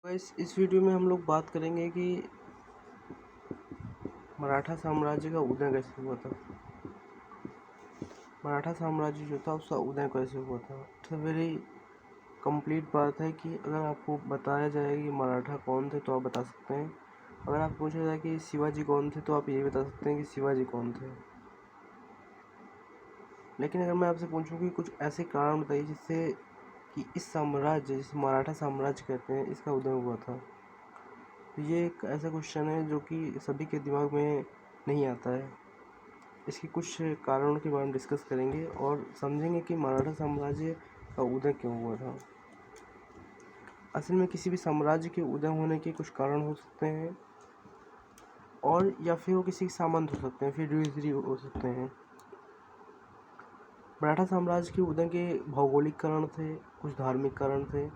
इस वीडियो में हम लोग बात करेंगे कि मराठा साम्राज्य का उदय कैसे हुआ था। मराठा साम्राज्य जो था उसका उदय कैसे हुआ था। तो वेरी कंप्लीट बात है कि अगर आपको बताया जाए कि मराठा कौन थे तो आप बता सकते हैं। अगर आप पूछा जाए कि शिवाजी कौन थे तो आप ये बता सकते हैं कि शिवाजी कौन थे। लेकिन अगर मैं आपसे पूछूं कि कुछ ऐसे कारण बताइए जिससे कि इस साम्राज्य जिसे मराठा साम्राज्य कहते हैं इसका उदय हुआ था, तो ये एक ऐसा क्वेश्चन है जो कि सभी के दिमाग में नहीं आता है। इसके कुछ कारणों के बारे में डिस्कस करेंगे और समझेंगे कि मराठा साम्राज्य का उदय क्यों हुआ था। असल में किसी भी साम्राज्य के उदय होने के कुछ कारण हो सकते हैं और या फिर वो किसी सामंत हो सकते हैं, फिर धीरे हो सकते हैं। मराठा साम्राज्य के उदय के भौगोलिक कारण थे, कुछ धार्मिक कारण थे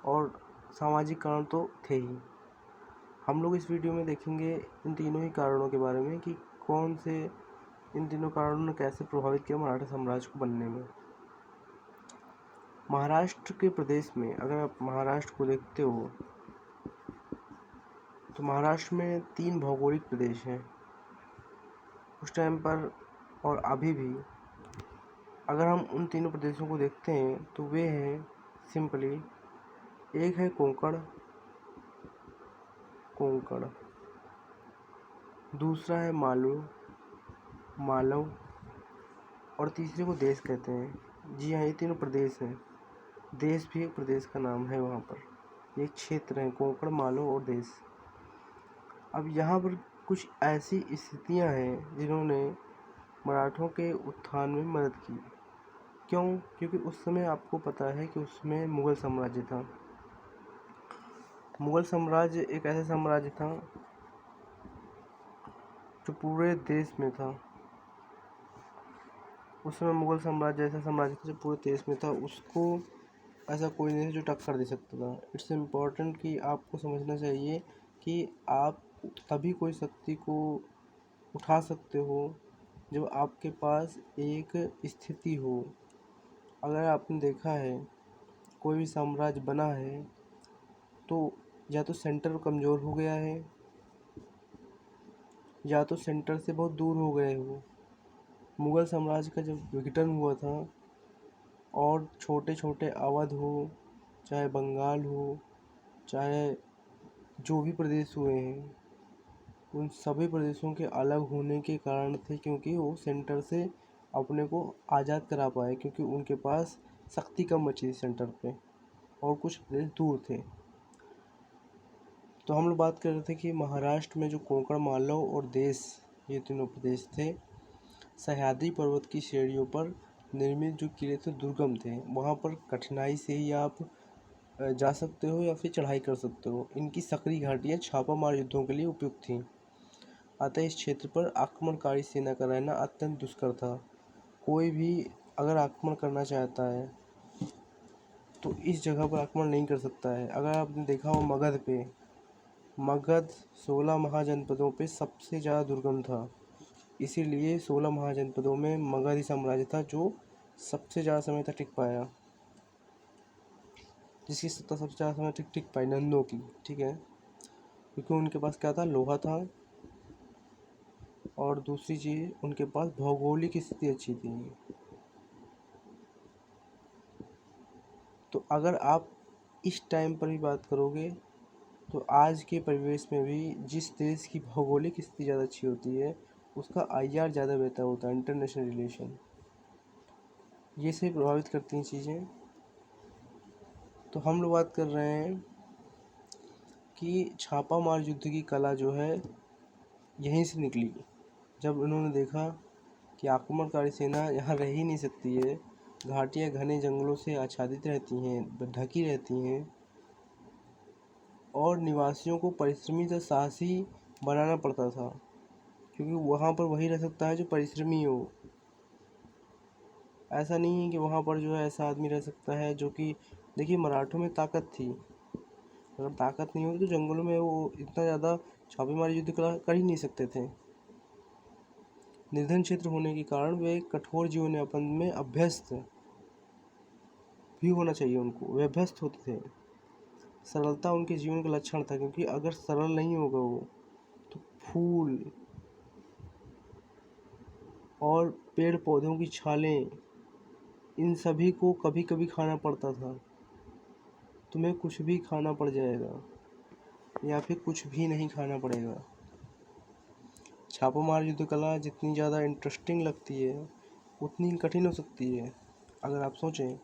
और सामाजिक कारण तो थे ही। हम लोग इस वीडियो में देखेंगे इन तीनों ही कारणों के बारे में कि कौन से इन तीनों कारणों ने कैसे प्रभावित किया मराठा साम्राज्य को बनने में। महाराष्ट्र के प्रदेश में अगर आप महाराष्ट्र को देखते हो तो महाराष्ट्र में 3 भौगोलिक प्रदेश हैं उस टाइम पर और अभी भी। अगर हम उन तीनों प्रदेशों को देखते हैं तो वे हैं सिंपली, एक है कोंकण, दूसरा है मालव और तीसरे को देश कहते हैं। जी हाँ, ये तीनों प्रदेश हैं। देश भी एक प्रदेश का नाम है। वहाँ पर ये क्षेत्र हैं, कोंकण, मालव और देश। अब यहाँ पर कुछ ऐसी स्थितियाँ हैं जिन्होंने मराठों के उत्थान में मदद की। क्यों? क्योंकि उस समय आपको पता है कि उसमें मुग़ल साम्राज्य था। मुग़ल साम्राज्य एक ऐसा साम्राज्य था जो पूरे देश में था। उस समय मुग़ल साम्राज्य ऐसा साम्राज्य था जो पूरे देश में था, उसको ऐसा कोई नहीं जो टक्कर दे सकता था। इट्स इम्पॉर्टेंट कि आपको समझना चाहिए कि आप तभी कोई शक्ति को उठा सकते हो जब आपके पास एक स्थिति हो। अगर आपने देखा है कोई भी साम्राज्य बना है तो या तो सेंटर कमज़ोर हो गया है या तो सेंटर से बहुत दूर हो गए हो। मुग़ल साम्राज्य का जब विघटन हुआ था और छोटे छोटे अवध हो, चाहे बंगाल हो, चाहे जो भी प्रदेश हुए हैं, उन सभी प्रदेशों के अलग होने के कारण थे क्योंकि वो सेंटर से अपने को आज़ाद करा पाए, क्योंकि उनके पास शक्ति कम बची थी सेंटर पे और कुछ प्रदेश दूर थे। तो हम लोग बात कर रहे थे कि महाराष्ट्र में जो कोंकण, मालव और देश, ये तीनों प्रदेश थे, सह्याद्री पर्वत की श्रेणियों पर निर्मित जो किले थे दुर्गम थे। वहाँ पर कठिनाई से ही आप जा सकते हो या फिर चढ़ाई कर सकते हो। इनकी सकरी घाटियाँ छापामार युद्धों के लिए उपयुक्त थीं। अतः इस क्षेत्र पर आक्रमणकारी सेना का रहना अत्यंत दुष्कर था। कोई भी अगर आक्रमण करना चाहता है तो इस जगह पर आक्रमण नहीं कर सकता है। अगर आपने देखा हो मगध 16 महाजनपदों पे सबसे ज़्यादा दुर्गम था, इसीलिए 16 महाजनपदों में मगधी साम्राज्य था जो सबसे ज़्यादा समय तक टिक पाया, जिसकी सत्ता सबसे ज़्यादा समय तक टिक पाई, नंदों की। ठीक है, क्योंकि उनके पास क्या था, लोहा था और दूसरी चीज़ उनके पास भौगोलिक स्थिति अच्छी थी। तो अगर आप इस टाइम पर भी बात करोगे तो आज के परिवेश में भी जिस देश की भौगोलिक स्थिति ज़्यादा अच्छी होती है उसका आईआर ज़्यादा बेहतर होता है, इंटरनेशनल रिलेशन। ये से प्रभावित करती हैं चीज़ें। तो हम लोग बात कर रहे हैं कि छापा मार युद्ध की कला जो है यहीं से निकली। जब उन्होंने देखा कि आक्रमणकारी सेना यहाँ रह ही नहीं सकती है, घाटियाँ घने जंगलों से आच्छादित रहती हैं, ढकी रहती हैं और निवासियों को परिश्रमी तथा साहसी बनाना पड़ता था, क्योंकि वहाँ पर वही रह सकता है जो परिश्रमी हो। ऐसा नहीं है कि वहाँ पर जो है ऐसा आदमी रह सकता है जो कि, देखिए मराठों में ताकत थी, अगर ताकत नहीं होती तो जंगलों में वो इतना ज़्यादा छापेमारी युद्ध कर ही नहीं सकते थे। निर्धन क्षेत्र होने के कारण वे कठोर जीवन यापन में अभ्यस्त भी होना चाहिए, उनको वे अभ्यस्त होते थे। सरलता उनके जीवन का लक्षण था, क्योंकि अगर सरल नहीं होगा वो, तो फूल और पेड़ पौधों की छालें, इन सभी को कभी कभी खाना पड़ता था। तुम्हें कुछ भी खाना पड़ जाएगा या फिर कुछ भी नहीं खाना पड़ेगा। छापामार युद्ध कला जितनी ज़्यादा इंटरेस्टिंग लगती है उतनी कठिन हो सकती है। अगर आप सोचें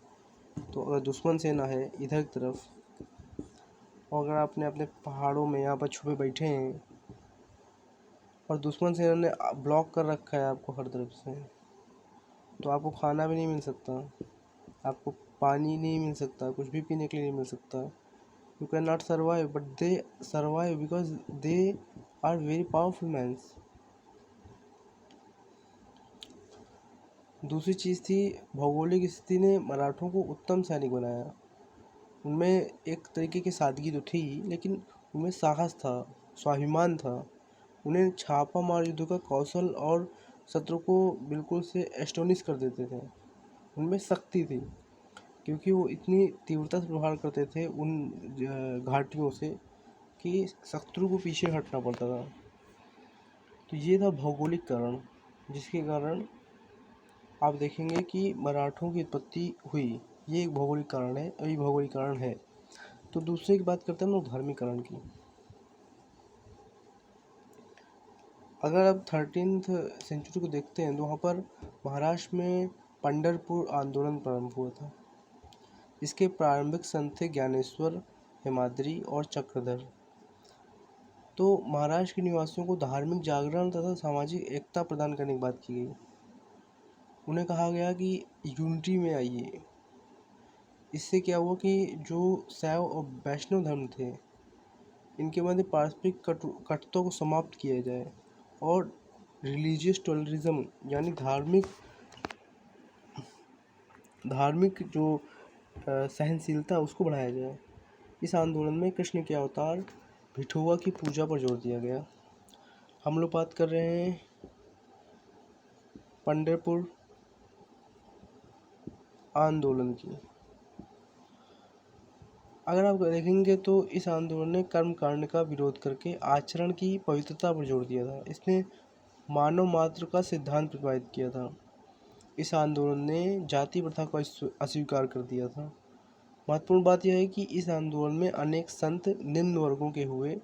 तो अगर दुश्मन सेना है इधर की तरफ, और अगर आपने अपने पहाड़ों में यहाँ पर छुपे बैठे हैं और दुश्मन सेना ने ब्लॉक कर रखा है आपको हर तरफ से, तो आपको खाना भी नहीं मिल सकता, आपको पानी नहीं मिल सकता, कुछ भी पीने के लिए नहीं मिल सकता। You can not survive, but they survive because they are very powerful mans. दूसरी चीज़ थी, भौगोलिक स्थिति ने मराठों को उत्तम सैनिक बनाया। उनमें एक तरीके की सादगी तो थी, लेकिन उनमें साहस था, स्वाभिमान था। उन्हें छापा मार युद्ध का कौशल और शत्रु को बिल्कुल से एस्टोनिश कर देते थे। उनमें शक्ति थी, क्योंकि वो इतनी तीव्रता से प्रहार करते थे उन घाटियों से कि शत्रु को पीछे हटना पड़ता था। तो ये था भौगोलिक कारण, जिसके कारण आप देखेंगे कि मराठों की उत्पत्ति हुई। ये एक भौगोलिक कारण है, और ये भौगोलिक कारण है। तो दूसरे की बात करते हैं हम लोग धार्मिक कारण की। अगर आप 13th सेंचुरी को देखते हैं तो वहाँ पर महाराष्ट्र में पंढरपुर आंदोलन प्रारंभ हुआ था। इसके प्रारंभिक संत थे ज्ञानेश्वर, हेमाद्री और चक्रधर। तो महाराष्ट्र के निवासियों को धार्मिक जागरण तथा सामाजिक एकता प्रदान करने की बात की गई। उन्हें कहा गया कि यूनिटी में आइए। इससे क्या हुआ कि जो शैव और वैष्णव धर्म थे, इनके मध्य पारस्परिक कटुता को समाप्त किया जाए और रिलीजियस टॉलरिज्म यानी धार्मिक जो सहनशीलता उसको बढ़ाया जाए। इस आंदोलन में कृष्ण के अवतार विठोबा की पूजा पर जोर दिया गया। हम लोग बात कर रहे हैं पंढरपुर आंदोलन की। अगर आप देखेंगे तो इस आंदोलन ने कर्म कांड का विरोध करके आचरण की पवित्रता पर जोर दिया था। इसने मानव मात्र का सिद्धांत प्रतिपादित किया था। इस आंदोलन ने जाति प्रथा को अस्वीकार कर दिया था। महत्वपूर्ण बात यह है कि इस आंदोलन में अनेक संत निम्न वर्गों के हुए,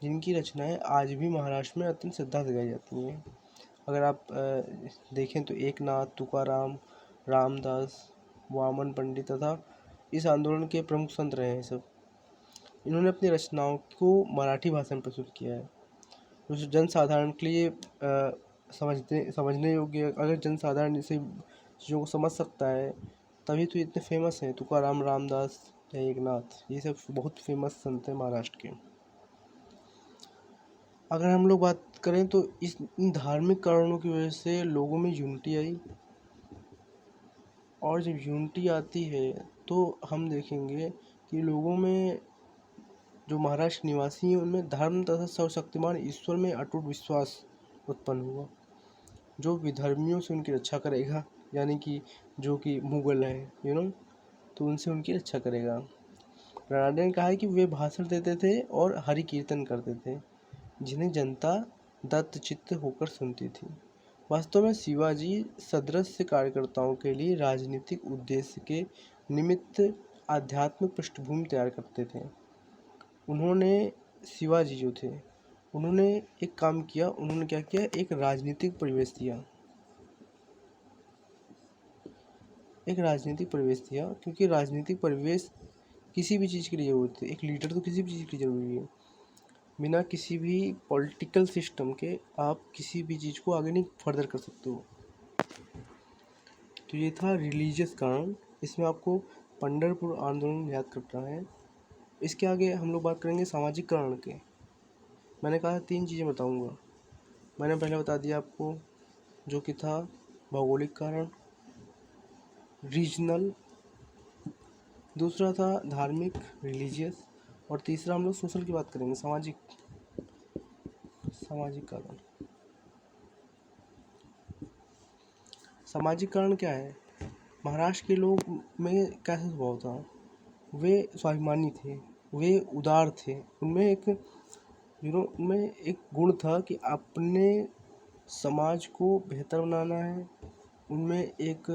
जिनकी रचनाएं आज भी महाराष्ट्र में अत्यंत श्रद्धा से गाई जाती हैं। अगर आप देखें तो एकनाथ, तुकाराम, रामदास, वामन पंडित तथा इस आंदोलन के प्रमुख संत रहे हैं सब। इन्होंने अपनी रचनाओं को मराठी भाषा में प्रस्तुत किया है, जो जनसाधारण के लिए समझने योग्य। अगर जनसाधारण इसे चीज़ों को समझ सकता है तभी तो इतने फेमस हैं। तुकाराम, रामदास या एकनाथ, ये सब बहुत फेमस संत हैं महाराष्ट्र के। अगर हम लोग बात करें तो इन धार्मिक कारणों की वजह से लोगों में यूनिटी आई, और जब यूनिटी आती है तो हम देखेंगे कि लोगों में, जो महाराष्ट्र निवासी हैं, उनमें धर्म तथा सर्वशक्तिमान ईश्वर में अटूट विश्वास उत्पन्न हुआ, जो विधर्मियों से उनकी रक्षा करेगा, यानी कि जो कि मुगल हैं तो उनसे उनकी रक्षा करेगा। रनाडे ने कहा है कि वे भाषण देते थे और हरि कीर्तन करते थे, जिन्हें जनता दत्तचित्त होकर सुनती थी। वास्तव में शिवाजी सदृश कार्यकर्ताओं के लिए राजनीतिक उद्देश्य के निमित्त आध्यात्मिक पृष्ठभूमि तैयार करते थे। शिवाजी जो थे, उन्होंने एक काम किया। उन्होंने क्या किया? एक राजनीतिक परिवेश दिया। क्योंकि राजनीतिक परिवेश किसी भी चीज़ के लिए जरूरी है। एक लीडर तो किसी भी चीज़ की जरूरी है। बिना किसी भी पॉलिटिकल सिस्टम के आप किसी भी चीज़ को आगे नहीं फर्दर कर सकते हो। तो ये था रिलीजियस कारण। इसमें आपको पंढरपुर आंदोलन याद करना है। इसके आगे हम लोग बात करेंगे सामाजिक कारण के। मैंने कहा 3 चीज़ें बताऊंगा। मैंने पहले बता दिया आपको, जो कि था भौगोलिक कारण, रीजनल, दूसरा था धार्मिक रिलीजियस, और तीसरा हम लोग सोशल की बात करेंगे, सामाजिक कारण। सामाजिक कारण क्या है? महाराष्ट्र के लोग में कैसा स्वभाव था? वे स्वाभिमानी थे, वे उदार थे। उनमें एक उनमें एक गुण था कि अपने समाज को बेहतर बनाना है। उनमें एक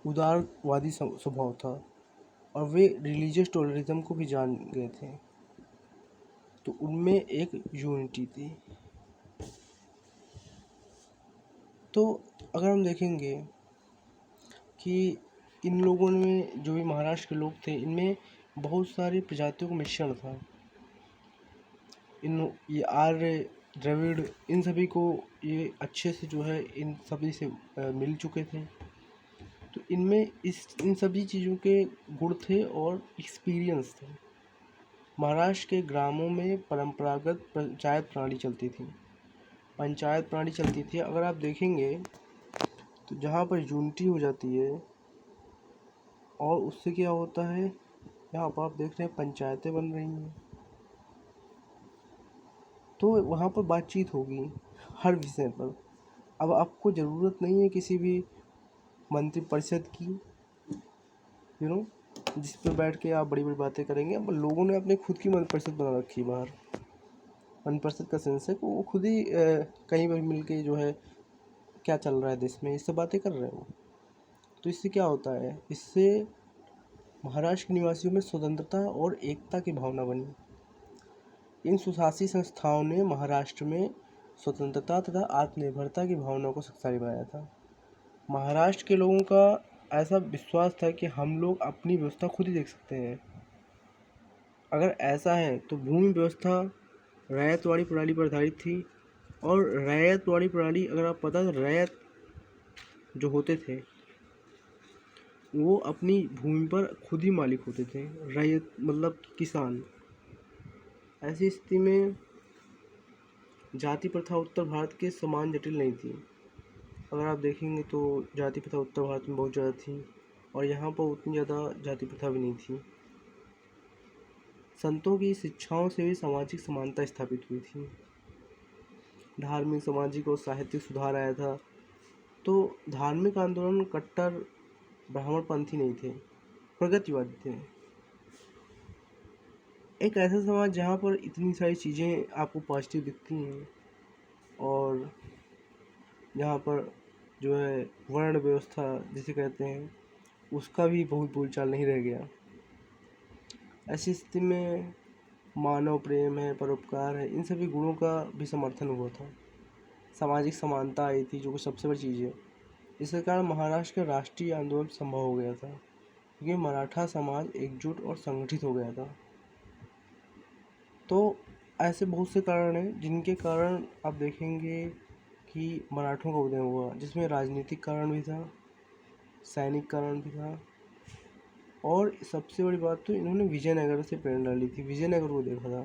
उदारवादी स्वभाव था और वे रिलीजियस टॉलरेंस को भी जान गए थे। तो उनमें एक यूनिटी थी। तो अगर हम देखेंगे कि इन लोगों में जो भी महाराष्ट्र के लोग थे, इनमें बहुत सारी प्रजातियों का मिश्रण था। ये आर्य, द्रविड़, इन सभी को ये अच्छे से जो है इन सभी से मिल चुके थे। तो इनमें इन सभी चीज़ों के गुण थे और एक्सपीरियंस थे। महाराष्ट्र के ग्रामों में परंपरागत पंचायत प्रणाली चलती थी। अगर आप देखेंगे तो जहाँ पर यूनिटी हो जाती है और उससे क्या होता है, यहाँ पर आप देख रहे हैं पंचायतें बन रही हैं, तो वहाँ पर बातचीत होगी हर विषय पर। अब आपको ज़रूरत नहीं है किसी भी मंत्रिपरिषद की, जिस पर बैठ के आप बड़ी बड़ी बातें करेंगे। अब लोगों ने अपने खुद की मंत्रिपरिषद बना रखी है बाहर। मंत्रिपरिषद का सेंस है कि वो खुद ही कहीं पर मिल के जो है क्या चल रहा है देश में, इससे बातें कर रहे हो। तो इससे क्या होता है, इससे महाराष्ट्र के निवासियों में स्वतंत्रता और एकता की भावना बनी। इन सुशासी संस्थाओं ने महाराष्ट्र में स्वतंत्रता तथा आत्मनिर्भरता की भावना को शक्तिशाली बनाया था। महाराष्ट्र के लोगों का ऐसा विश्वास था कि हम लोग अपनी व्यवस्था खुद ही देख सकते हैं। अगर ऐसा है तो भूमि व्यवस्था रैयतवाड़ी प्रणाली पर आधारित थी। और रैयतवाड़ी प्रणाली, अगर आप पता है, रैयत जो होते थे वो अपनी भूमि पर खुद ही मालिक होते थे। रैयत मतलब किसान। ऐसी स्थिति में जाति प्रथा उत्तर भारत के समान जटिल नहीं थी। अगर आप देखेंगे तो जाति प्रथा उत्तर भारत में बहुत ज़्यादा थी और यहाँ पर उतनी ज़्यादा जाति प्रथा भी नहीं थी। संतों की शिक्षाओं से भी सामाजिक समानता स्थापित हुई थी। धार्मिक, सामाजिक और साहित्यिक सुधार आया था। तो धार्मिक आंदोलन कट्टर ब्राह्मणपंथी नहीं थे, प्रगतिवादी थे। एक ऐसा समाज जहाँ पर इतनी सारी चीज़ें आपको पॉजिटिव दिखती हैं और जहाँ पर जो है वर्ण व्यवस्था जिसे कहते हैं उसका भी बहुत बोलचाल नहीं रह गया। ऐसी स्थिति में मानव प्रेम है, परोपकार है, इन सभी गुणों का भी समर्थन हुआ था। सामाजिक समानता आई थी जो कि सबसे बड़ी चीज़ है। इसके कारण महाराष्ट्र का राष्ट्रीय आंदोलन संभव हो गया था क्योंकि मराठा समाज एकजुट और संगठित हो गया था। तो ऐसे बहुत से कारण हैं जिनके कारण आप देखेंगे कि मराठों का उदय हुआ, जिसमें राजनीतिक कारण भी था, सैनिक कारण भी था और सबसे बड़ी बात तो इन्होंने विजयनगर से प्रेरणा ली थी। विजयनगर को देखा था,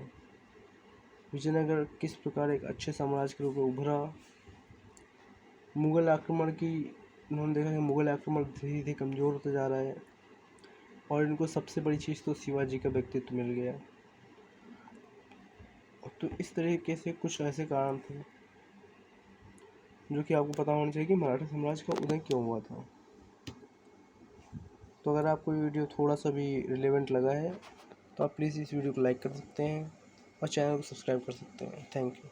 विजयनगर किस प्रकार एक अच्छे साम्राज्य के रूप में उभरा। मुग़ल आक्रमण की इन्होंने देखा कि मुग़ल आक्रमण धीरे धीरे कमज़ोर होता जा रहा है और इनको सबसे बड़ी चीज़ तो शिवाजी का व्यक्तित्व मिल गया। तो इस तरीके से कुछ ऐसे कारण थे जो कि आपको पता होना चाहिए कि मराठा साम्राज्य का उदय क्यों हुआ था। तो अगर आपको ये वीडियो थोड़ा सा भी रिलेवेंट लगा है तो आप प्लीज़ इस वीडियो को लाइक कर सकते हैं और चैनल को सब्सक्राइब कर सकते हैं। Thank you.